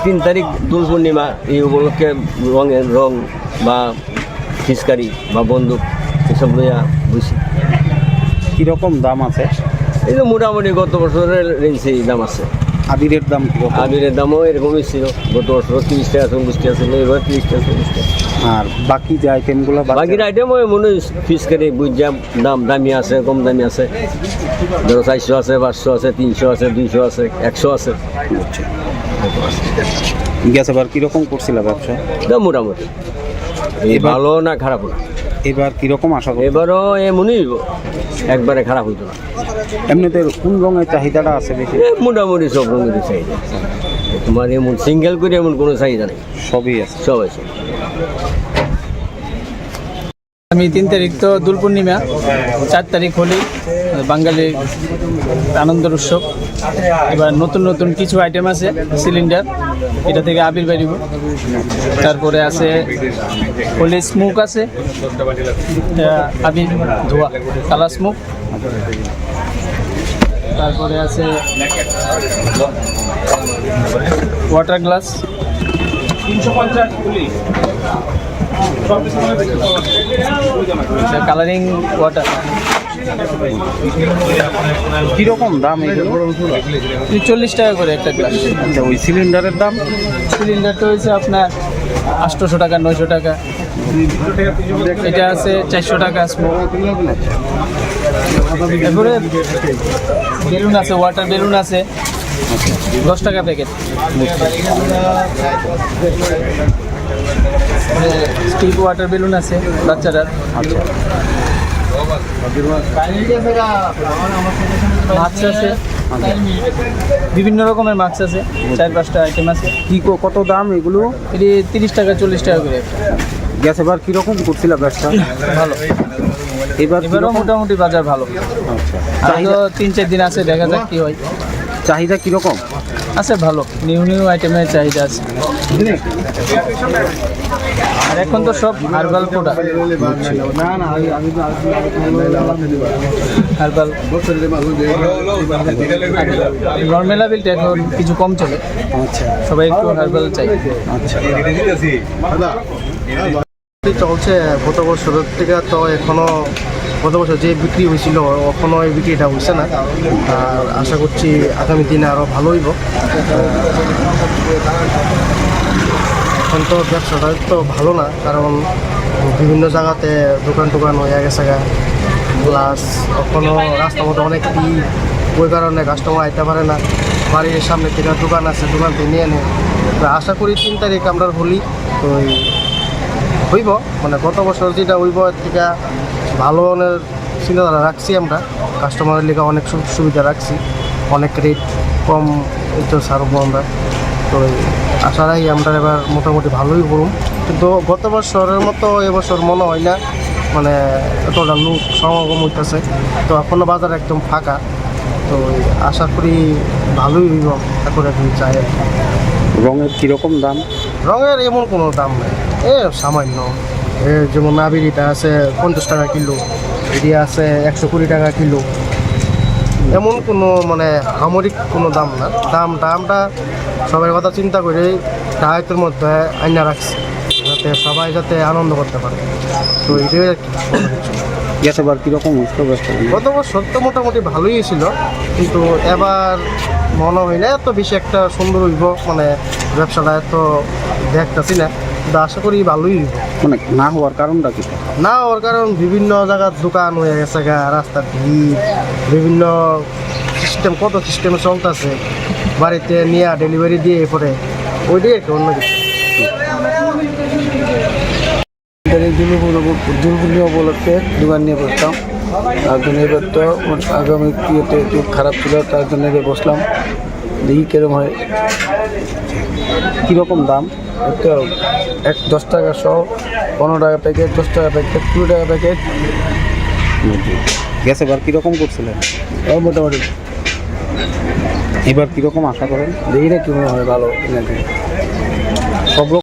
3 তারিখ দোল পূর্ণিমা, এই উপলক্ষে রং বা ফিচকারি বা বন্দুক এসব লইয়া বুঝি। কীরকম দাম আছে? এই তো মোটামুটি গত বছরের রেঞ্জেই দাম আছে। আবিরের দাম কীরকম? আবিরের দামও এরকমই ছিল, গত বছর 30 টাকা 40 টাকা ছিল, এবার 30 টাকা 40 টাকা। আর বাকি যে আইটেমগুলো বাকির আইটেম ওই মনে হয় ফিচকারি বুঝলাম দামি আছে, কম দামি আছে, ধরো 400 আছে, 500 আছে, 300 আছে, 200 আছে, 100 আছে। গ্যাস এবার কীরকম করছিল ব্যবসা? মোটামুটি ভালো না খারাপ না। এবার কীরকম আশা করি? এবারও এমনই হইব, একবারে খারাপ হইতো না। এমনিতে কোন রঙের চাহিদাটা আছে বেশি? মোটামুটি সব রঙেরই চাহিদা। তোমার এমন সিঙ্গেল করে এমন কোনো চাহিদা নেই, সবই আছে। সব আছে। আমি 3 তারিখ তো দোল পূর্ণিমা, 4 তারিখ হোলি, বাঙালির আনন্দের উৎসব। এবার নতুন নতুন কিছু আইটেম আছে, সিলিন্ডার, এটা থেকে আবির বেরিব। তারপরে আছে হোলি স্মোক আছে, আবির ধোয়া কালা স্মোক। তারপরে আছে ওয়াটার গ্লাস 350 কালারিং ওয়াটার। কীরকম দাম? 40 টাকা করে একটা গ্লাস। আচ্ছা, ওই সিলিন্ডারের দাম? সিলিন্ডারটা হয়েছে আপনার 800 টাকা, 900 টাকা। এটা আছে 400 টাকা স্মোক। তারপরে বেলুন আছে, ওয়াটার বেলুন আছে 10 টাকা প্যাকেট। স্টিক ওয়াটার বেলুন আছে বাচ্চারা। মাস্ক আছে, বিভিন্ন রকমের মাস্ক আছে, 4-5টা আইটেম আছে। কত দাম এগুলো? এটি 30 টাকা 40 টাকা করে একটা। গ্যাস এবার কীরকম করছিল ব্যবসা? ভালো, এবারও মোটামুটি বাজার ভালো। আচ্ছা, আর তো 3-4 দিন আছে, দেখা যাক কি হয়। চাহিদা কীরকম আছে? ভালো, নিউ আইটেমের চাহিদা আছে। আর এখন তো সব হার্বাল প্রোডাক্ট, হার্বাল। নর্মাল আবিলটা এখন কিছু কম চলে। আচ্ছা, সবাই একটু হার্বাল চাই। আচ্ছা। চলছে গত বছরের থেকে, তো এখনো গত বছর যে বিক্রি হয়েছিল এখনো এই বিক্রিটা হয়েছে না। আর আশা করছি আগামী দিনে আরও ভালো হইব। এখন তো ব্যবসাটা তো ভালো না, কারণ বিভিন্ন জায়গাতে দোকান হয়ে গেছে গা, প্লাস এখনও রাস্তার মধ্যে অনেক ভিড়, ওই কারণে কাস্টমার আইতে পারে না। বাড়ির সামনে থেকে দোকান আছে, দোকান থেকে নিয়ে নেয়। আশা করি 3 তারিখ আমরা হলি তো হইব, মানে গত বছর যেটা হইব এর থেকে ভালো ধরনের চিন্তাধারা রাখছি আমরা। কাস্টমারের লেগে অনেক সুবিধা রাখছি, অনেক রেট কম তো ছাড়বো আমরা। তো আশা রাখি আমরা এবার মোটামুটি ভালোই করুন, কিন্তু গত বছরের মতো এবছর মনে হয় না, মানে এতটা লোক সমাগম হইতেছে। তো এখনও বাজার একদম ফাঁকা, তো আশা করি ভালোই হইব, এখন চাই। রঙের কীরকম দাম? রঙের এমন কোনো দাম নেই, সামান্য। যেমন আবিরিটা আছে 50 টাকা কিলো, এটি আছে 120 টাকা কিলো। এমন কোনো মানে সামরিক কোনো দাম না। দামটা সবার কথা চিন্তা করে ডায়েটের মধ্যে আইনা রাখছে, যাতে সবাই যাতে আনন্দ করতে পারে। তো এটাই আর কি। গ্যাস এবার কীরকম হচ্ছে ব্যবসা? গত বছর তো মোটামুটি ভালোই ছিল, কিন্তু এবার মনে হয় না এত বেশি একটা সুন্দর হইব, মানে ব্যবসাটা এত দেখতেছি না। কিন্তু আশা করি ভালোই হইব। মানে না হওয়ার কারণটা কি? না হওয়ার কারণ বিভিন্ন জায়গার দোকান হয়ে গেছে গা, রাস্তার ভিড়, বিভিন্ন কত সিস্টেমে চলতেছে, বাড়িতে নিয়ে ডেলিভারি দিয়ে পরে ওইটাই একটা অন্য কিছু। দোল পূর্ণিমা উপলক্ষে দোকান নিয়ে বসতাম, তার জন্য এবার তো আগামী ইয়েতে একটু খারাপ ছিল, তার জন্য বসলাম, দেখি কিরম হয়। কীরকম দাম? তো 10 টাকা শো, 15 টাকা প্যাকেট, 10 টাকা প্যাকেট, 20 টাকা প্যাকেট। গ্যাস এবার কীরকম করছিলেন? মোটামুটি এবার কীরকম আশা করেন? দেখি না কি মনে হয়, ভালো নাকি সব